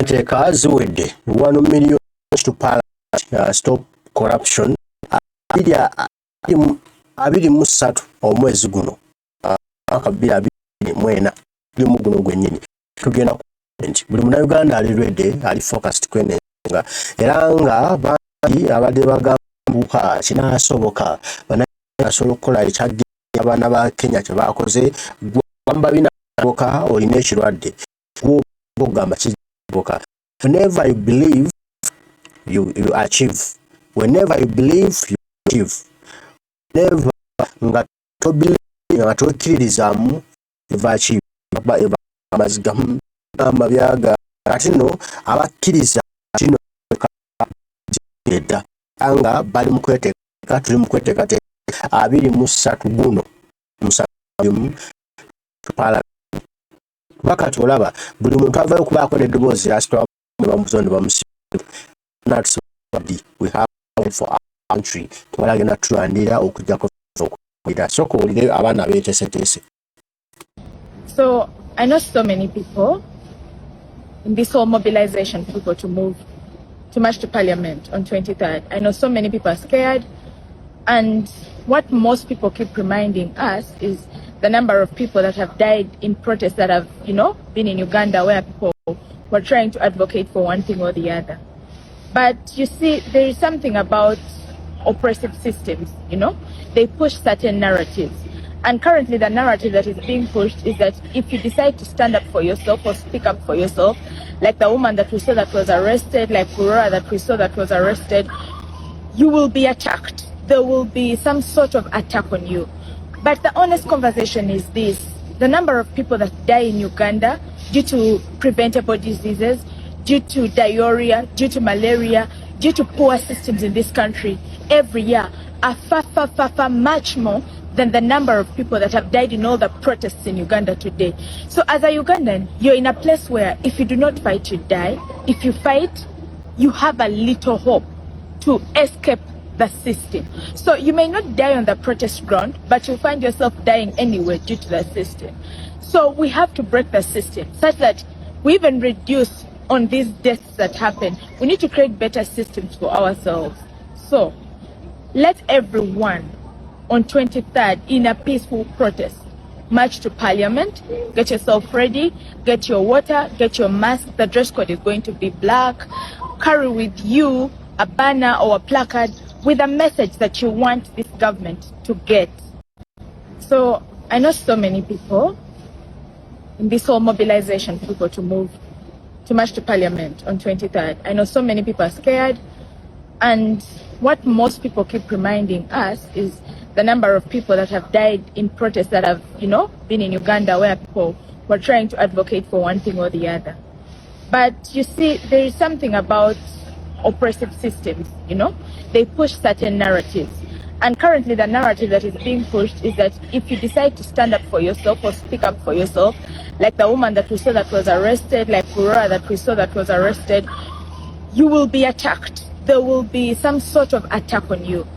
enteekateeka ziwedde $1 million to Parliament, stop corruption. 23 omwezi guno mwaka 2024 gumu guno gwennyini tugenda nti buli Munayuganda ali ready, ali focused kwenenga era nga bangi abadde bagambuka kinaasoboka banasobola okukola ekyagenda abaana ba Kenya kye baakoze gwamba binaboka olina ekirwadde gwogamba kiboka. Whenever you believe you achieve. Whenever you believe you achieve. Never nga to believe nga tokkirizamu eva achieve amazigamu amabyaga ati no abakkiriza kino edda anga bali mu kweteeka tuli mu kweteeka 23 guno musajjum tupala wakati olaba buli muntu avayo kubaako n'eddoboozi asitwa bamuzondo bamusibe not so we have for our country tubalagenda tulandira okujjako okuira soko olire abaana beeteeseteese. So I know so many people in this whole mobilization for people to move to march to Parliament on 23rd. I know so many people are scared, and what most people keep reminding us is the number of people that have died in protests that have, been in Uganda, where people were trying to advocate for one thing or the other. But you see, there is something about oppressive systems, they push certain narratives. And currently the narrative that is being pushed is that if you decide to stand up for yourself or speak up for yourself, like the woman that we saw that was arrested, like Aurora that we saw that was arrested, you will be attacked. There will be some sort of attack on you. But the honest conversation is this: the number of people that die in Uganda due to preventable diseases, due to diarrhea, due to malaria, due to poor systems in this country every year are far much more than the number of people that have died in all the protests in Uganda today. So as a Ugandan, you're in a place where if you do not fight, you die. If you fight, you have a little hope to escape the system. So you may not die on the protest ground, but you'll find yourself dying anyway due to the system. So we have to break the system such that we even reduce on these deaths that happen. We need to create better systems for ourselves. So let everyone on 23rd in a peaceful protest march to Parliament. Get yourself ready, get your water, get your mask. The dress code is going to be black. Carry with you a banner or a placard with a message that you want this government to get. So I know so many people in this whole mobilization for people to move to march to Parliament on 23rd. I know so many people are scared, and what most people keep reminding us is the number of people that have died in protests that have, been in Uganda, where people were trying to advocate for one thing or the other. But you see, there is something about oppressive systems, they push certain narratives. And currently the narrative that is being pushed is that if you decide to stand up for yourself or speak up for yourself, like the woman that we saw that was arrested, like Aurora that we saw that was arrested, you will be attacked. There will be some sort of attack on you.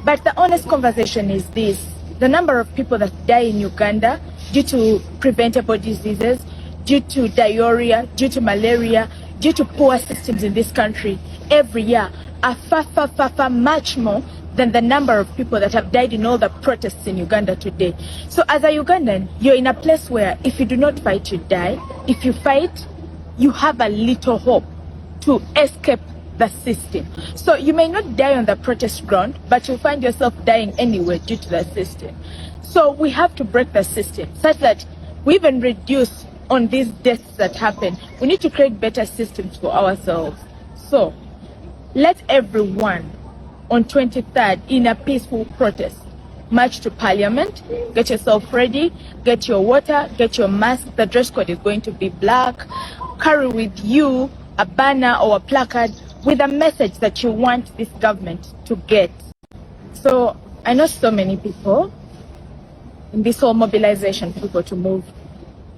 But the honest conversation is this: the number of people that die in Uganda due to preventable diseases, due to diarrhea, due to malaria, due to poor systems in this country every year are far much more than the number of people that have died in all the protests in Uganda today. So as a Ugandan, you're in a place where if you do not fight, you die. If you fight, you have a little hope to escape the system. So you may not die on the protest ground, but you'll find yourself dying anyway due to the system. So we have to break the system such that we even reduce on these deaths that happen. We need to create better systems for ourselves. So let everyone on 23rd in a peaceful protest march to Parliament. Get yourself ready, get your water, get your mask. The dress code is going to be black. Carry with you a banner or a placard with a message that you want this government to get. So I know so many people in this whole mobilization for people to move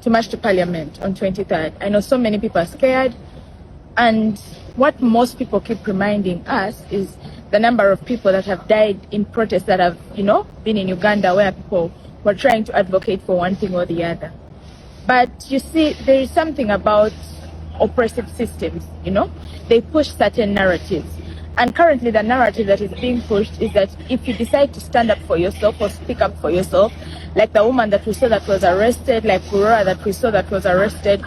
to march to Parliament on 23rd. I know so many people are scared, and what most people keep reminding us is the number of people that have died in protests that have, been in Uganda, where people were trying to advocate for one thing or the other. But you see, there is something about oppressive systems, they push certain narratives. And currently the narrative that is being pushed is that if you decide to stand up for yourself or speak up for yourself, like the woman that we saw that was arrested, like Aurora that we saw that was arrested,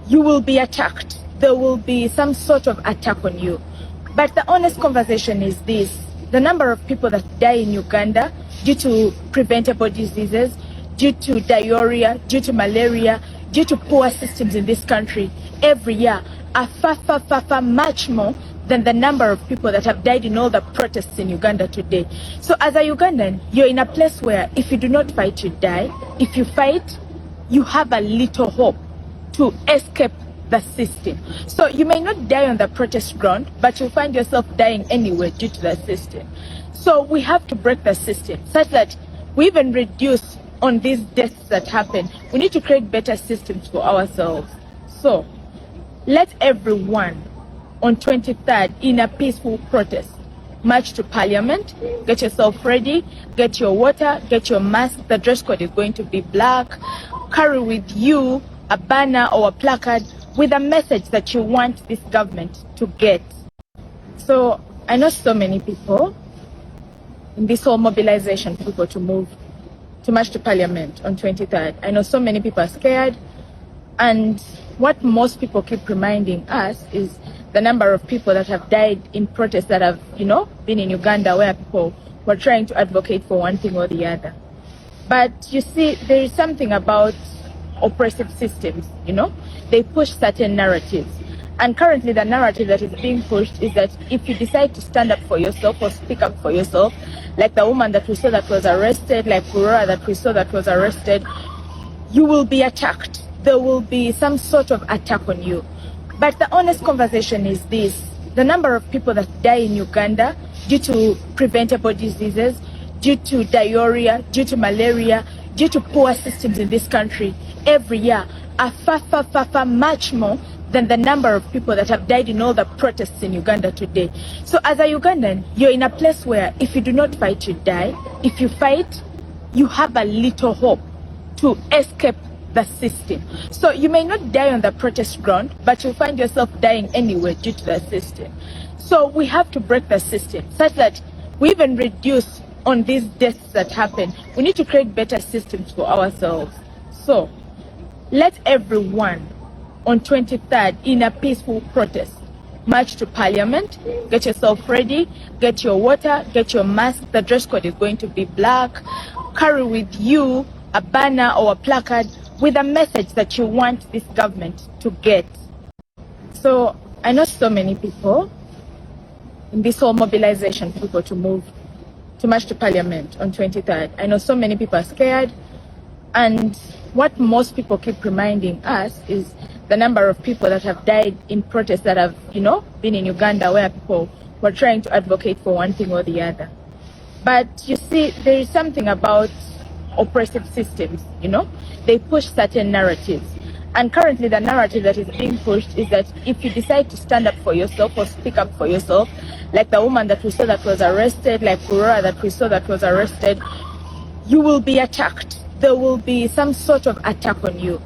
you will be attacked. There will be some sort of attack on you. But the honest conversation is this: the number of people that die in Uganda due to preventable diseases, due to diarrhea, due to malaria, due to poor systems in this country every year are far much more than the number of people that have died in all the protests in Uganda today. So as a Ugandan, you're in a place where if you do not fight, you die. If you fight, you have a little hope to escape the system. So you may not die on the protest ground, but you'll find yourself dying anyway due to the system. So we have to break the system such that we even reduce on these deaths that happen. We need to create better systems for ourselves. So let everyone on 23rd in a peaceful protest march to Parliament. Get yourself ready, get your water, get your mask. The dress code is going to be black. Carry with you a banner or a placard with a message that you want this government to get. So I know so many people in this whole mobilization, people to move, to march to Parliament on 23rd. I know so many people are scared, and what most people keep reminding us is the number of people that have died in protests that have, been in Uganda, where people were trying to advocate for one thing or the other. But you see, there is something about oppressive systems, they push certain narratives. And currently the narrative that is being pushed is that if you decide to stand up for yourself or speak up for yourself, like the woman that we saw that was arrested, like Aurora that we saw that was arrested, you will be attacked. There will be some sort of attack on you. But the honest conversation is this: the number of people that die in Uganda due to preventable diseases, due to diarrhea, due to malaria, due to poor systems in this country every year are far much more than the number of people that have died in all the protests in Uganda today. So as a Ugandan, you're in a place where if you do not fight, you die. If you fight, you have a little hope to escape the system. So you may not die on the protest ground, but you'll find yourself dying anyway due to the system. So we have to break the system such that we even reduce on these deaths that happen. We need to create better systems for ourselves. So let everyone on 23rd in a peaceful protest march to Parliament. Get yourself ready, get your water, get your mask. The dress code is going to be black. Carry with you a banner or a placard with a message that you want this government to get. So I know so many people in this whole mobilization, people to move, to march to Parliament on 23rd. I know so many people are scared, and what most people keep reminding us is the number of people that have died in protests that have, been in Uganda, where people were trying to advocate for one thing or the other. But you see, there is something about oppressive systems, they push certain narratives. And currently the narrative that is being pushed is that if you decide to stand up for yourself or speak up for yourself, like the woman that we saw that was arrested, like Aurora that we saw that was arrested, you will be attacked. There will be some sort of attack on you.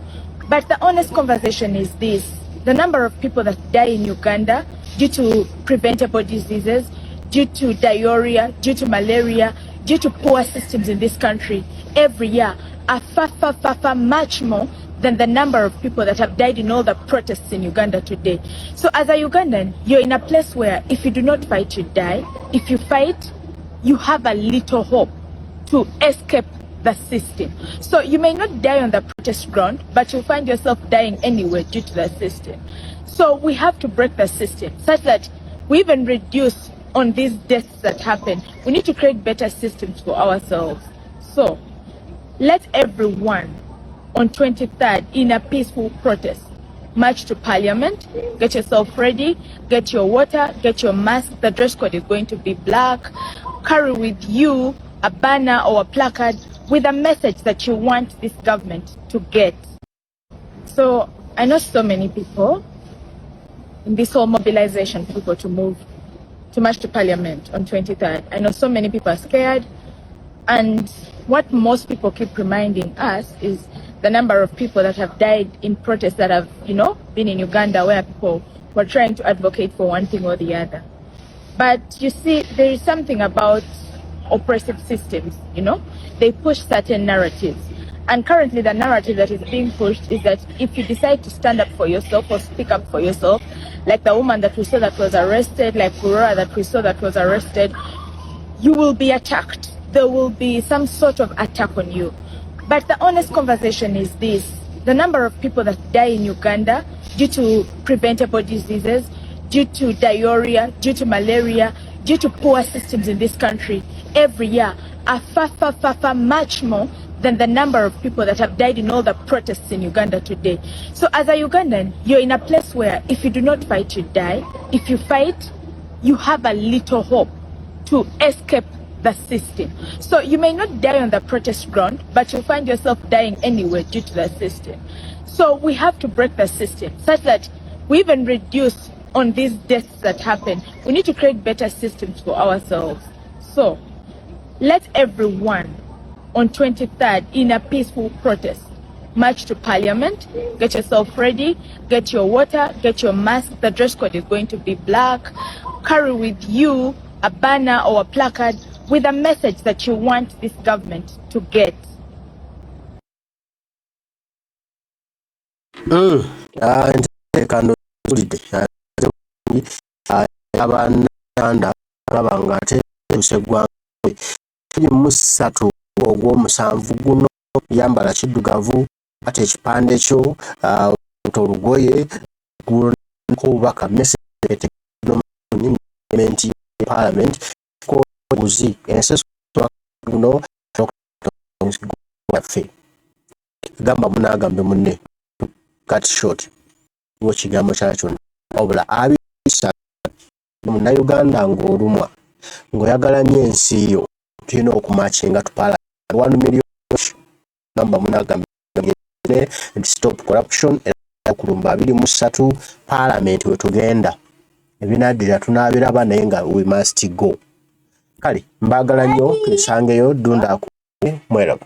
But the honest conversation is this: the number of people that die in Uganda due to preventable diseases, due to diarrhea, due to malaria, due to poor systems in this country every year are far much more than the number of people that have died in all the protests in Uganda today. So as a Ugandan, you're in a place where if you do not fight, you die. If you fight, you have a little hope to escape the system. So you may not die on the protest ground, but you'll find yourself dying anyway due to the system. So we have to break the system such that we even reduce on these deaths that happen. We need to create better systems for ourselves. So let everyone on 23rd in a peaceful protest march to Parliament. Get yourself ready, get your water, get your mask. The dress code is going to be black. Carry with you a banner or a placard with a message that you want this government to get. So I know so many people in this whole mobilization, people to move, to march to Parliament on 23rd. I know so many people are scared, and what most people keep reminding us is the number of people that have died in protests that have, been in Uganda where people were trying to advocate for one thing or the other. But you see, there is something about oppressive systems, they push certain narratives. And currently the narrative that is being pushed is that if you decide to stand up for yourself or speak up for yourself, like the woman that we saw that was arrested, like Aurora that we saw that was arrested, you will be attacked. There will be some sort of attack on you. But the honest conversation is this: the number of people that die in Uganda due to preventable diseases, due to diarrhea, due to malaria, due to poor systems in this country every year are far much more than the number of people that have died in all the protests in Uganda today. So as a Ugandan, you're in a place where if you do not fight, you die. If you fight, you have a little hope to escape the system. So you may not die on the protest ground, but you'll find yourself dying anyway due to the system. So we have to break the system such that we even reduce on these deaths that happen. We need to create better systems for ourselves. So let everyone on 23rd in a peaceful protest march to Parliament, get yourself ready, get your water, get your mask. The dress code is going to be black. Carry with you a banner or a placard with a message that you want this government to get. Ogw'omusanvu guno yambala kiddugavu ate ekipande kyo olugoye kubaka message Parliament koguzi enseso guno waffe gamba munagambe munne cut short kigambo kyakyo obula abisa Munayuganda ng'olumwa ng'oyagala nnyo ensi yo tulina okumakinga tupala 1 million gamba munagambe and stop corruption Kulumba 23 Parliament wetugenda ebinaddira tunaabiraba naye nga we must go kale mbagala nnyo esangeyo dunda mweraba.